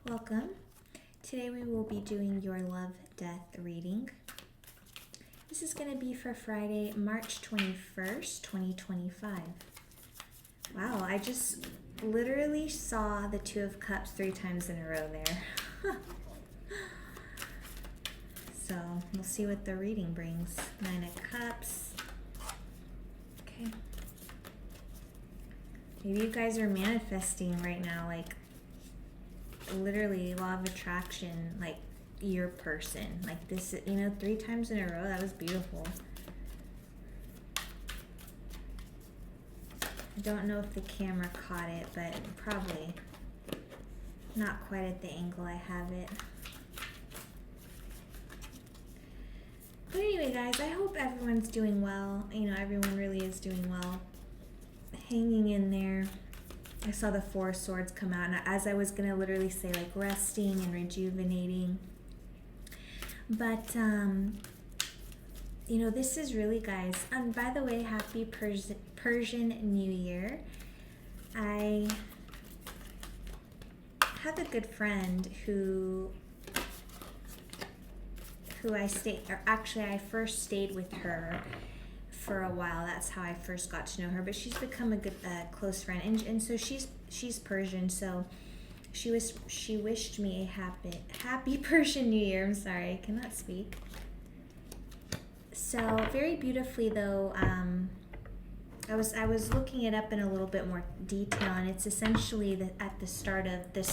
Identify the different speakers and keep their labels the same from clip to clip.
Speaker 1: Welcome. Today we will be doing your love-death reading. This is going to be for Friday, March 21st, 2025. Wow, I just literally saw the Two of Cups 3 times in a row there. So we'll see what the reading brings. 9 of Cups. Okay. Maybe you guys are manifesting right now, like literally law of attraction, like your person. Like this, 3 times in a row. That was beautiful. I don't know if the camera caught it, but probably not quite at the angle I have it. But anyway, guys, I hope everyone's doing well. Everyone really is doing well. Hanging in there. I saw the 4 of Swords come out, and as I was going to literally say, like, resting and rejuvenating. But, this is really, guys, and by the way, happy Persian New Year. I have a good friend who I first stayed with her for a while. That's how I first got to know her, but she's become a good close friend, and so she's Persian, so she wished me a happy Persian New Year. I'm sorry, I cannot speak. So very beautifully though, I was looking it up in a little bit more detail, and it's essentially at the start of the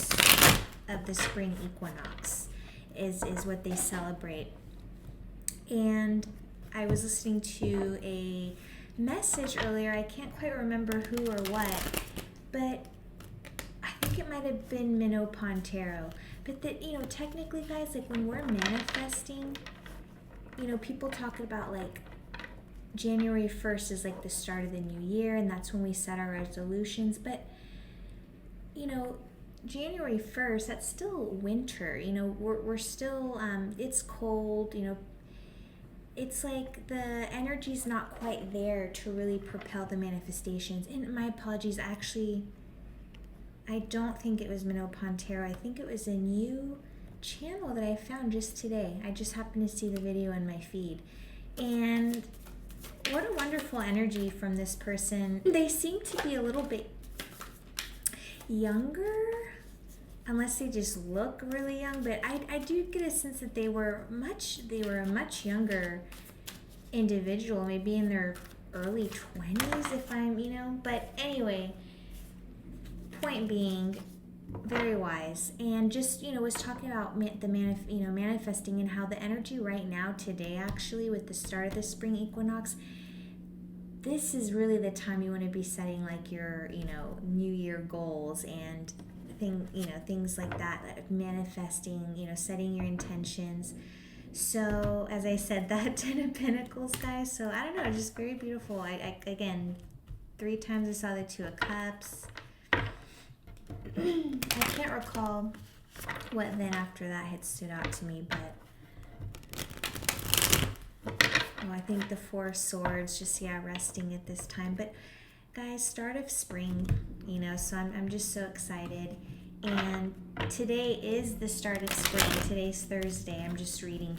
Speaker 1: spring equinox is what they celebrate. And I was listening to a message earlier. I can't quite remember who or what, but I think it might have been Minnow Pontero. But that, technically, guys, like when we're manifesting, people talk about like January 1st is like the start of the new year, and that's when we set our resolutions. But, January 1st, that's still winter. We're still, it's cold, it's like the energy's not quite there to really propel the manifestations. And my apologies, actually, I don't think it was Minnow Pontero. I think it was a new channel that I found just today. I just happened to see the video in my feed. And what a wonderful energy from this person. They seem to be a little bit younger, unless they just look really young, but I do get a sense that they were a much younger individual, maybe in their early 20s if I'm, but anyway, point being, very wise, and just, was talking about manifesting, and how the energy right now today, actually, with the start of the spring equinox, this is really the time you want to be setting like your, New Year goals and things like that, like manifesting, setting your intentions. So as I said, that 10 of Pentacles, guys, so I don't know, just very beautiful. I again, 3 times I saw the 2 of Cups. I can't recall what then after that had stood out to me, but I think the 4 of Swords, just resting at this time. But guys, start of spring, so I'm just so excited. And today is the start of spring. Today's Thursday. I'm just reading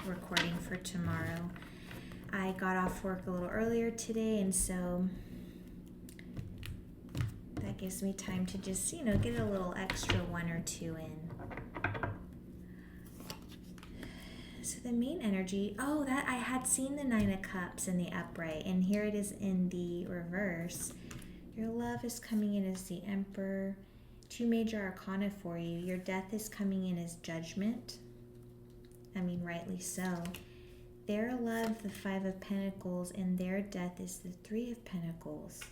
Speaker 1: recording for tomorrow. I got off work a little earlier today, and so that gives me time to just, get a little extra 1 or 2 in. So the main energy, that I had seen the 9 of Cups in the upright, and here it is in the reverse. Your love is coming in as the Emperor. 2 major arcana for you. Your death is coming in as Judgment. Rightly so. Their love, the 5 of Pentacles, and their death is the 3 of Pentacles.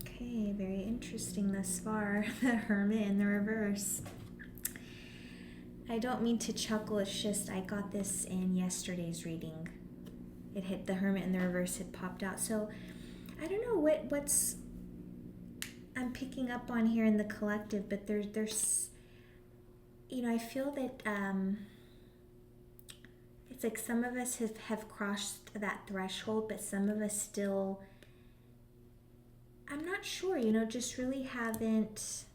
Speaker 1: Okay, very interesting thus far. The Hermit in the reverse. I don't mean to chuckle, it's just I got this in yesterday's reading. It hit the Hermit in the reverse, had popped out. So I don't know what's I'm picking up on here in the collective, but there's I feel that it's like some of us have crossed that threshold, but some of us still, I'm not sure, just really haven't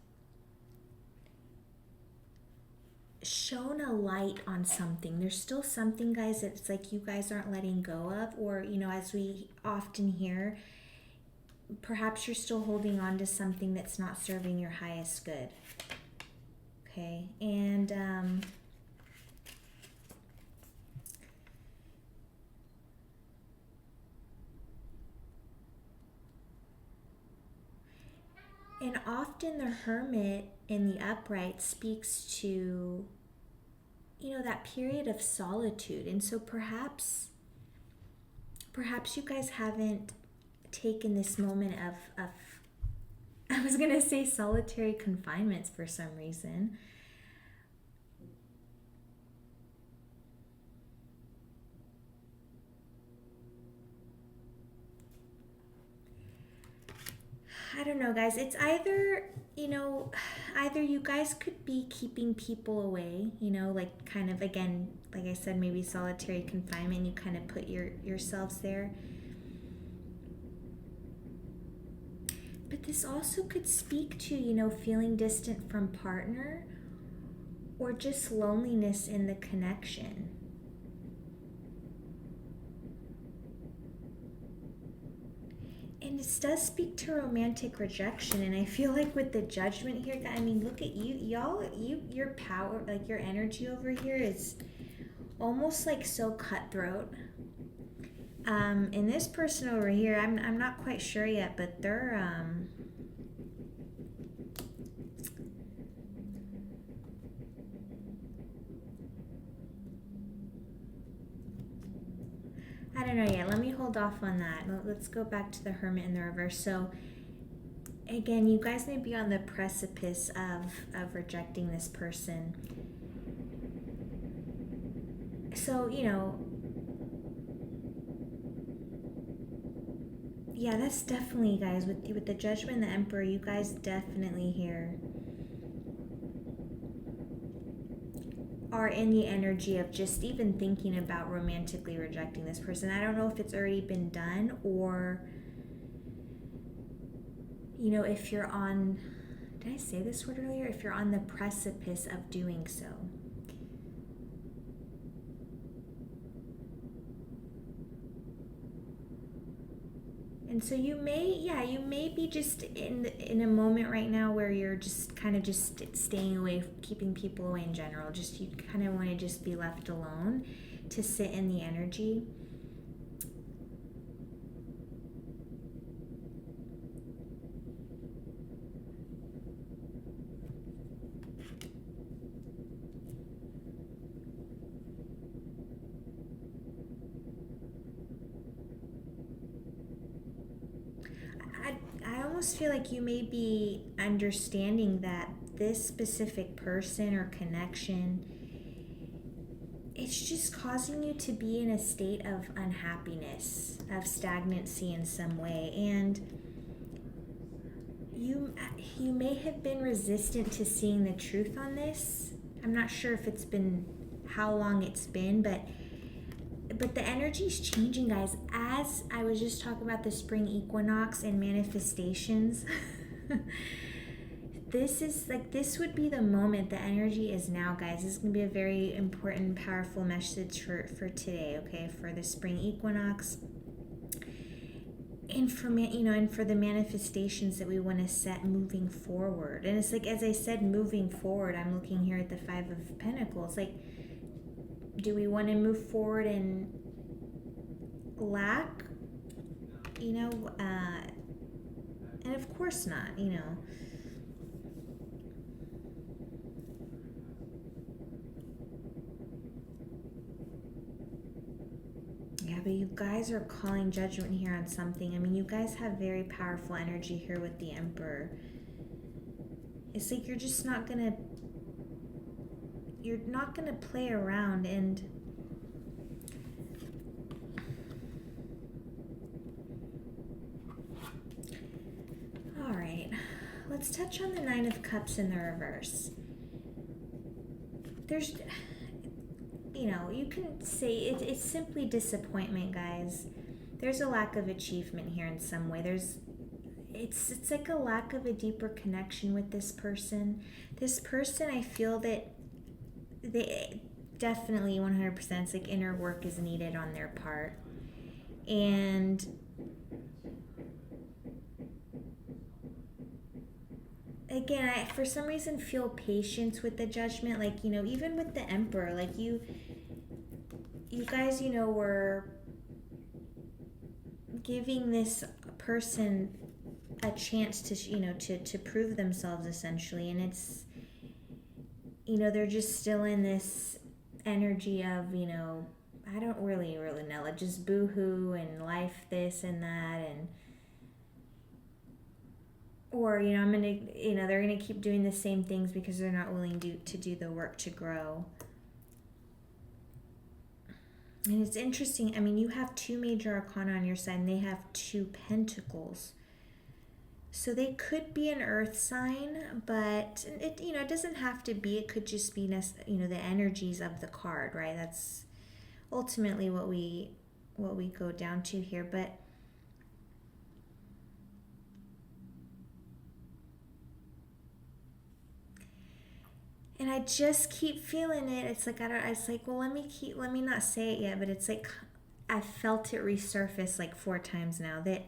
Speaker 1: shown a light on something. There's still something, guys, that it's like you guys aren't letting go of, or, as we often hear, perhaps you're still holding on to something that's not serving your highest good. Okay, and often the Hermit in the upright speaks to, that period of solitude. And so perhaps you guys haven't taken this moment of I was going to say solitary confinements for some reason. I don't know, guys. It's either you guys could be keeping people away, like kind of, again, like I said, maybe solitary confinement, you kind of put yourselves there. But this also could speak to, feeling distant from partner or just loneliness in the connection. And it does speak to romantic rejection, and I feel like with the Judgment here, I mean, look at y'all, your power, like your energy over here is almost like so cutthroat. And this person over here, I'm not quite sure yet, but they're I don't know yet. Let me hold off on that. Let's go back to the Hermit in the reverse. So again, you guys may be on the precipice of rejecting this person. So, yeah, that's definitely, guys, with the Judgment and the Emperor, you guys definitely here are in the energy of just even thinking about romantically rejecting this person. I don't know if it's already been done, or if you're on, did I say this word earlier? If you're on the precipice of doing so. And so you may be just in a moment right now where you're just kind of just staying away, keeping people away in general. Just, you kind of want to just be left alone to sit in the energy. I almost feel like you may be understanding that this specific person or connection, it's just causing you to be in a state of unhappiness, of stagnancy in some way, and you may have been resistant to seeing the truth on this. I'm not sure if it's been, how long it's been, but the energy's changing, guys. As I was just talking about the spring equinox and manifestations, this would be the moment. The energy is now, guys. This is going to be a very important, powerful message for today, okay, for the spring equinox. And for the manifestations that we want to set moving forward. And it's like, as I said, moving forward, I'm looking here at the Five of Pentacles. Like, do we want to move forward in lack? And of course not, Yeah, but you guys are calling judgment here on something. I mean, you guys have very powerful energy here with the Emperor. It's like you're not gonna play around. And all right, let's touch on the Nine of Cups in the reverse. There's, you can say it's simply disappointment, guys. There's a lack of achievement here in some way. it's like a lack of a deeper connection with this person. This person, I feel that they definitely 100%, it's like inner work is needed on their part. And again, I for some reason feel patience with the judgment, like, even with the emperor, like you guys, were giving this person a chance to, to prove themselves essentially. And it's, they're just still in this energy of, I don't really know, like just boohoo and life this and that. And or I'm gonna, they're gonna keep doing the same things because they're not willing to do the work to grow. And it's interesting, I mean, you have 2 major arcana on your side and they have 2 pentacles, so they could be an earth sign, but it doesn't have to be. It could just be the energies of the card, right? That's ultimately what we go down to here. But and I just keep feeling it. It's like it's like, well, let me not say it yet, but it's like I felt it resurface like 4 times now that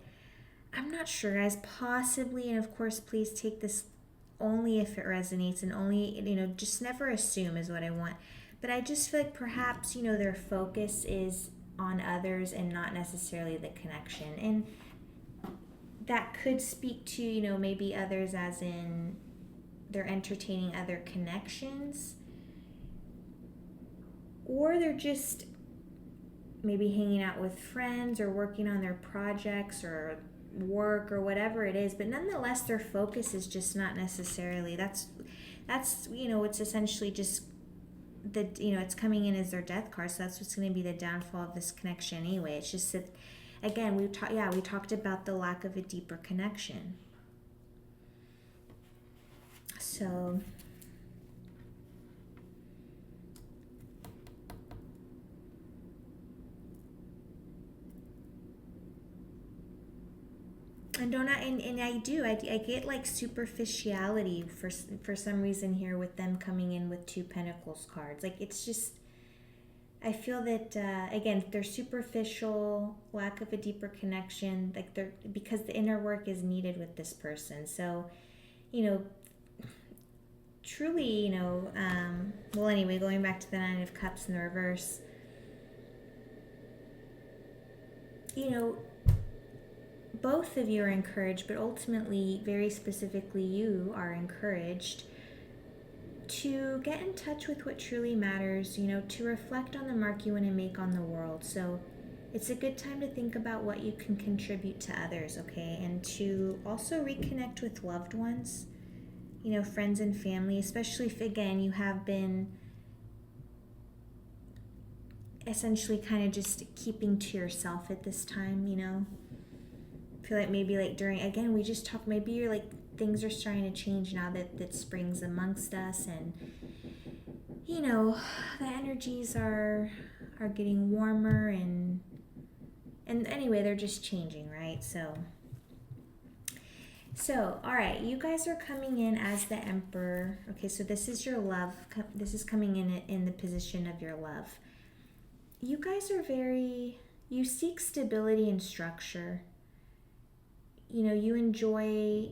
Speaker 1: I'm not sure, guys, possibly, and of course please take this only if it resonates, and only, just never assume is what I want. But I just feel like perhaps, their focus is on others and not necessarily the connection. And that could speak to, maybe others as in they're entertaining other connections, or they're just maybe hanging out with friends or working on their projects or work or whatever it is. But nonetheless, their focus is just not necessarily, that's it's essentially just the, it's coming in as their death card, so that's what's going to be the downfall of this connection anyway. It's just that, again, we talked about the lack of a deeper connection. So and I get like superficiality for some reason here with them coming in with 2 pentacles cards. Like, it's just, I feel that again, they're superficial, lack of a deeper connection, like they're, because the inner work is needed with this person. So truly, well, anyway, going back to the 9 of Cups in the reverse, both of you are encouraged, but ultimately, very specifically, you are encouraged to get in touch with what truly matters, to reflect on the mark you want to make on the world. So it's a good time to think about what you can contribute to others, okay? And to also reconnect with loved ones, friends and family, especially if, again, you have been essentially kind of just keeping to yourself at this time, I feel like maybe like during, again, we just talked, maybe you're like, things are starting to change now that spring's amongst us, and the energies are getting warmer, and anyway, they're just changing, right? So, all right, you guys are coming in as the Emperor. Okay, so this is your love. This is coming in the position of your love. You guys are you seek stability and structure. You enjoy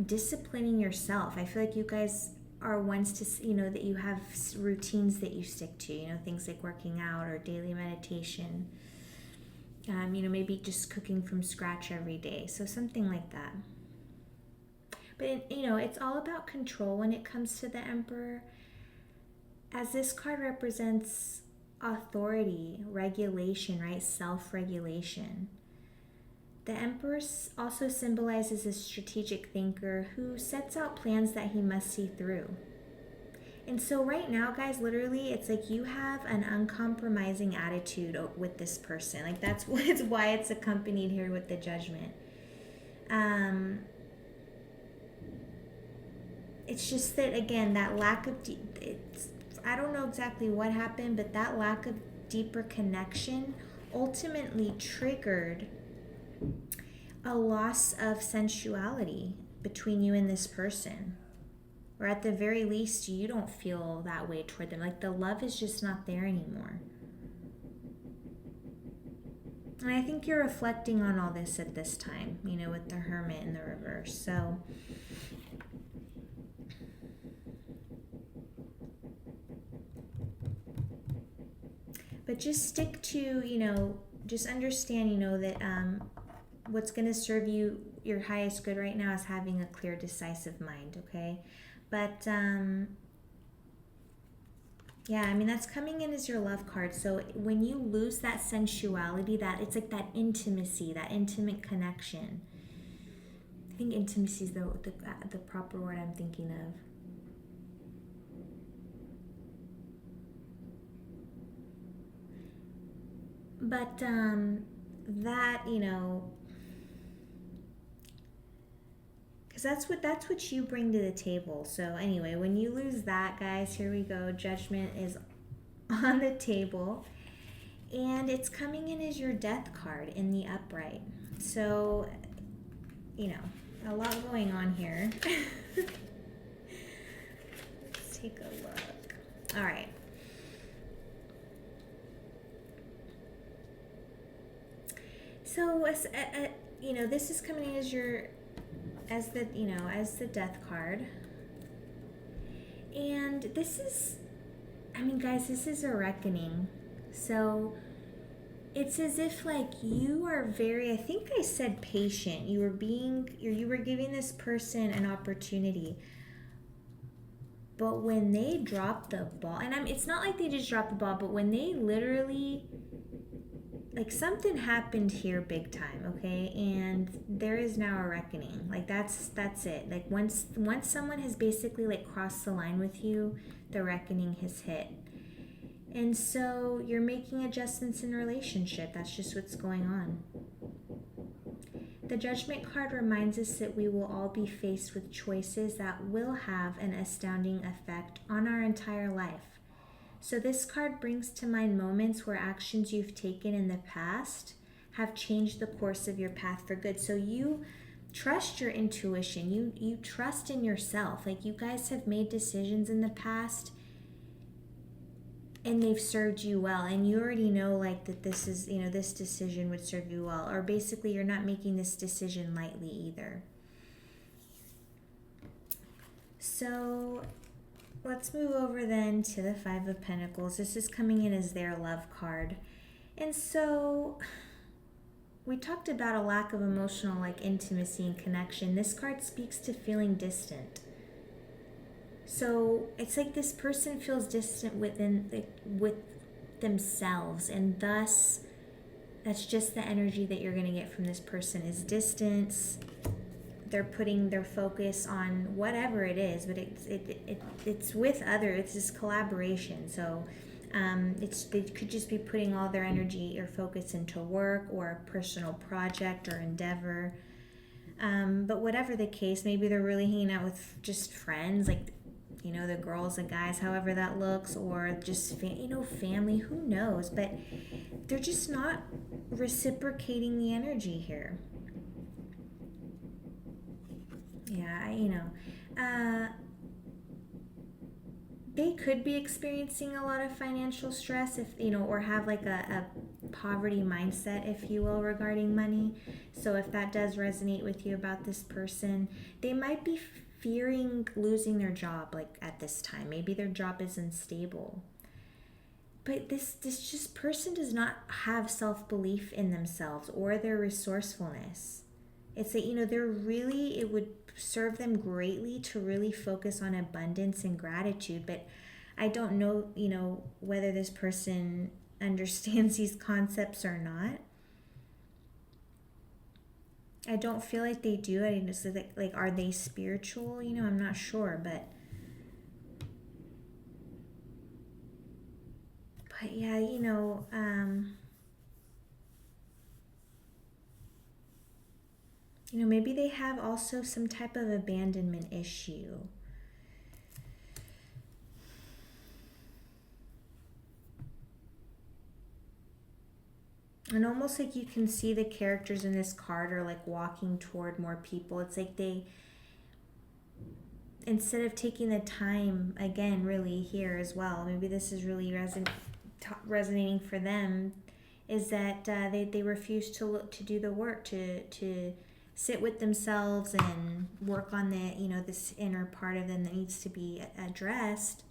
Speaker 1: disciplining yourself. I feel like you guys are ones to, that you have routines that you stick to, things like working out or daily meditation. Maybe just cooking from scratch every day. So something like that. But, it's all about control when it comes to the Emperor, as this card represents authority, regulation, right? Self-regulation. The Emperor also symbolizes a strategic thinker who sets out plans that he must see through. And so right now, guys, literally, it's like you have an uncompromising attitude with this person. Like, that's why it's accompanied here with the Judgment. It's just that, again, that lack of I don't know exactly what happened, but that lack of deeper connection ultimately triggered a loss of sensuality between you and this person. Or at the very least, you don't feel that way toward them. Like the love is just not there anymore. And I think you're reflecting on all this at this time, with the Hermit in the reverse. So, but just stick to, just understand, that what's going to serve you your highest good right now is having a clear, decisive mind, okay? But, yeah, I mean, that's coming in as your love card. So when you lose that sensuality, that it's like that intimacy, that intimate connection. I think intimacy is the proper word I'm thinking of. But that, because that's what you bring to the table. So anyway, when you lose that, guys, here we go. Judgment is on the table, and it's coming in as your Death card in the upright. So, a lot going on here. Let's take a look. All right. So, this is coming in as the Death card. And this is, guys, this is a reckoning. So it's as if like you are very, I think I said patient. You were giving this person an opportunity. But when they drop the ball, and it's not like they just dropped the ball, but when they literally, like something happened here big time, okay? And there is now a reckoning. Like that's it. Like once someone has basically like crossed the line with you, the reckoning has hit. And so you're making adjustments in a relationship. That's just what's going on. The Judgment card reminds us that we will all be faced with choices that will have an astounding effect on our entire life. So this card brings to mind moments where actions you've taken in the past have changed the course of your path for good. So you trust your intuition. You trust in yourself. Like you guys have made decisions in the past and they've served you well, and you already know like that this is, this decision would serve you well, or basically you're not making this decision lightly either. So let's move over then to the Five of Pentacles. This is coming in as their love card. And so we talked about a lack of emotional like intimacy and connection. This card speaks to feeling distant. So it's like this person feels distant with themselves, and thus that's just the energy that you're going to get from this person is distance. They're putting their focus on whatever it is, but it's with others. It's this collaboration. So they could just be putting all their energy or focus into work or a personal project or endeavor. But whatever the case, maybe they're really hanging out with just friends, like the girls and guys, however that looks, or just family, who knows, but they're just not reciprocating the energy here. Yeah, they could be experiencing a lot of financial stress or have like a poverty mindset, if you will, regarding money. So if that does resonate with you about this person, they might be fearing losing their job like at this time. Maybe their job is unstable. But this just person does not have self-belief in themselves or their resourcefulness. It's that, it would serve them greatly to really focus on abundance and gratitude. But I don't know, whether this person understands these concepts or not. I don't feel like they do. I just like are they spiritual? I'm not sure, but yeah, maybe they have also some type of abandonment issue. And almost like you can see the characters in this card are like walking toward more people. It's like they, instead of taking the time, again, really here as well, maybe this is really resonating for them, is that they refuse to look to do the work to sit with themselves and work on the, you know, this inner part of them that needs to be addressed,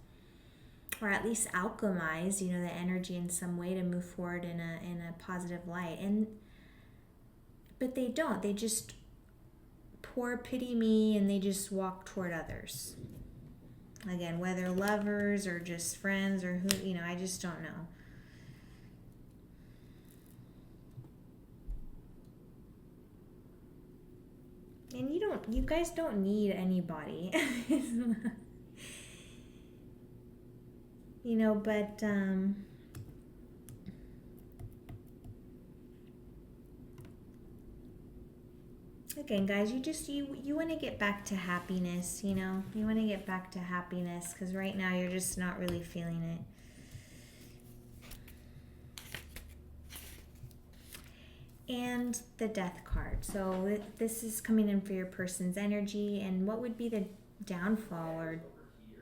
Speaker 1: or at least alchemize, you know, the energy in some way to move forward in a positive light. And but they don't, they just poor pity me, and they just walk toward others, again, whether lovers or just friends or who, you know, I just don't know. And you guys don't need anybody. You know, but again, guys, you want to get back to happiness, you know? You want to get back to happiness, because right now you're just not really feeling it. And the Death card. So this is coming in for your person's energy, and what would be the downfall or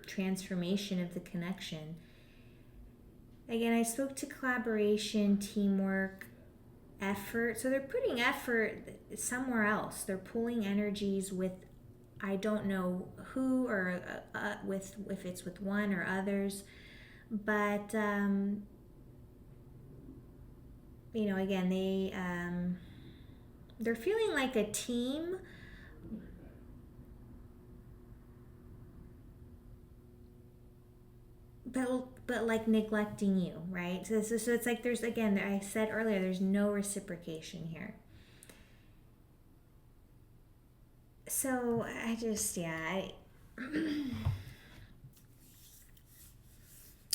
Speaker 1: transformation of the connection? Again, I spoke to collaboration, teamwork, effort. So they're putting effort somewhere else. They're pulling energies with, I don't know who, or with, if it's with one or others, but you know, again, they're feeling like a team, but like neglecting you, right? So it's like there's, again, I said earlier, there's no reciprocation here. So I just, yeah,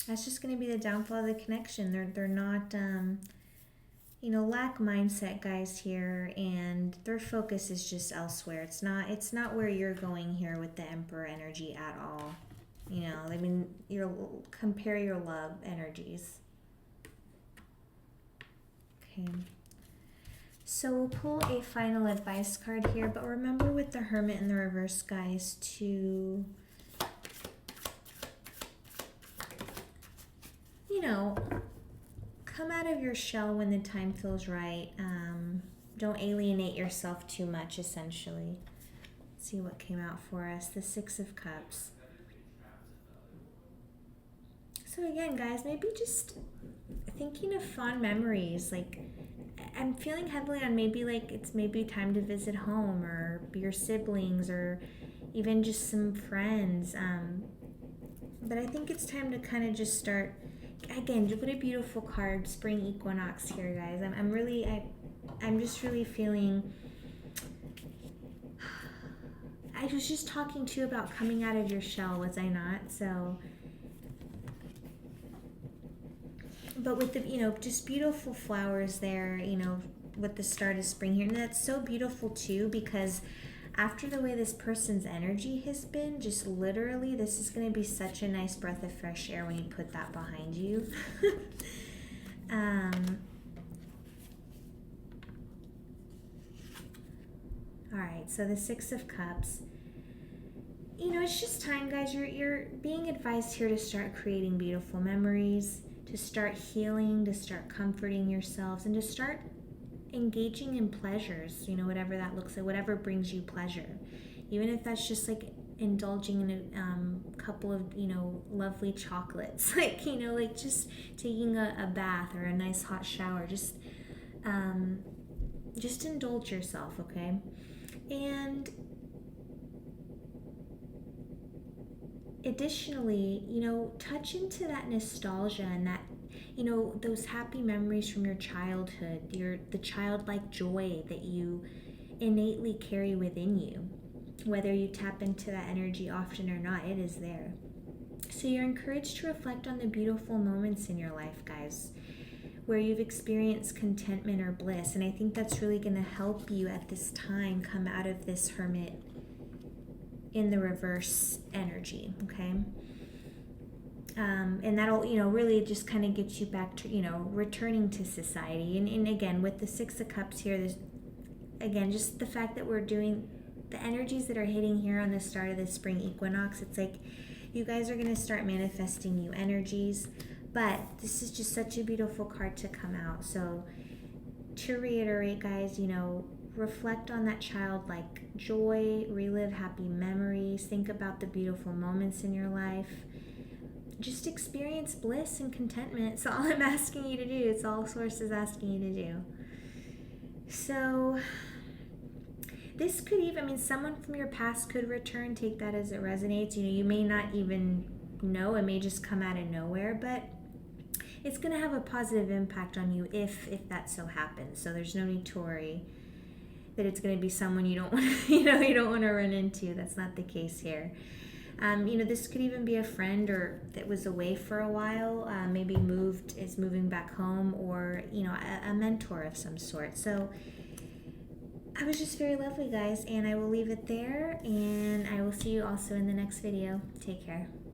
Speaker 1: that's just going to be the downfall of the connection. They're not, you know, lack mindset, guys, here, and their focus is just elsewhere. It's not where you're going here with the Emperor energy at all. You know, I mean, compare your love energies. Okay. So we'll pull a final advice card here, but remember with the Hermit in the reverse, guys, to, you know, come out of your shell when the time feels right. Don't alienate yourself too much, essentially. Let's see what came out for us. The Six of Cups. So again, guys, maybe just thinking of fond memories. Like, I'm feeling heavily on maybe like it's maybe time to visit home, or your siblings, or even just some friends. But I think it's time to kind of just start. Again, what a beautiful card, spring equinox here, guys. I'm just really feeling. I was just talking to you about coming out of your shell, was I not? So. But with the, you know, just beautiful flowers there, you know, with the start of spring here. And that's so beautiful too, because after the way this person's energy has been, just literally, this is going to be such a nice breath of fresh air when you put that behind you. All right, so the Six of Cups. You know, it's just time, guys. You're being advised here to start creating beautiful memories, to start healing, to start comforting yourselves, and to start engaging in pleasures, you know, whatever that looks like, whatever brings you pleasure. Even if that's just like indulging in a couple of, you know, lovely chocolates, like, you know, like just taking a bath or a nice hot shower. Just indulge yourself, okay? And additionally, you know, touch into that nostalgia and that, you know, those happy memories from your childhood, the childlike joy that you innately carry within you. Whether you tap into that energy often or not, it is there. So you're encouraged to reflect on the beautiful moments in your life, guys, where you've experienced contentment or bliss. And I think that's really going to help you at this time come out of this Hermit in the reverse energy, okay? And that'll, really just kind of get you back to, returning to society. And again, with the Six of Cups here, there's, again, just the fact that we're doing the energies that are hitting here on the start of the spring equinox. It's like you guys are going to start manifesting new energies. But this is just such a beautiful card to come out. So to reiterate, guys, reflect on that childlike joy, relive happy memories, think about the beautiful moments in your life. Just experience bliss and contentment. It's all I'm asking you to do. It's all Source is asking you to do. So this could even, someone from your past could return. Take that as it resonates. You may not even know. It may just come out of nowhere, but it's going to have a positive impact on you if that so happens. So there's no need to worry that it's going to be someone you don't want you don't want to run into. That's not the case here. This could even be a friend or that was away for a while, maybe is moving back home, or a mentor of some sort. So I was just very lovely, guys, and I will leave it there, and I will see you also in the next video. Take care.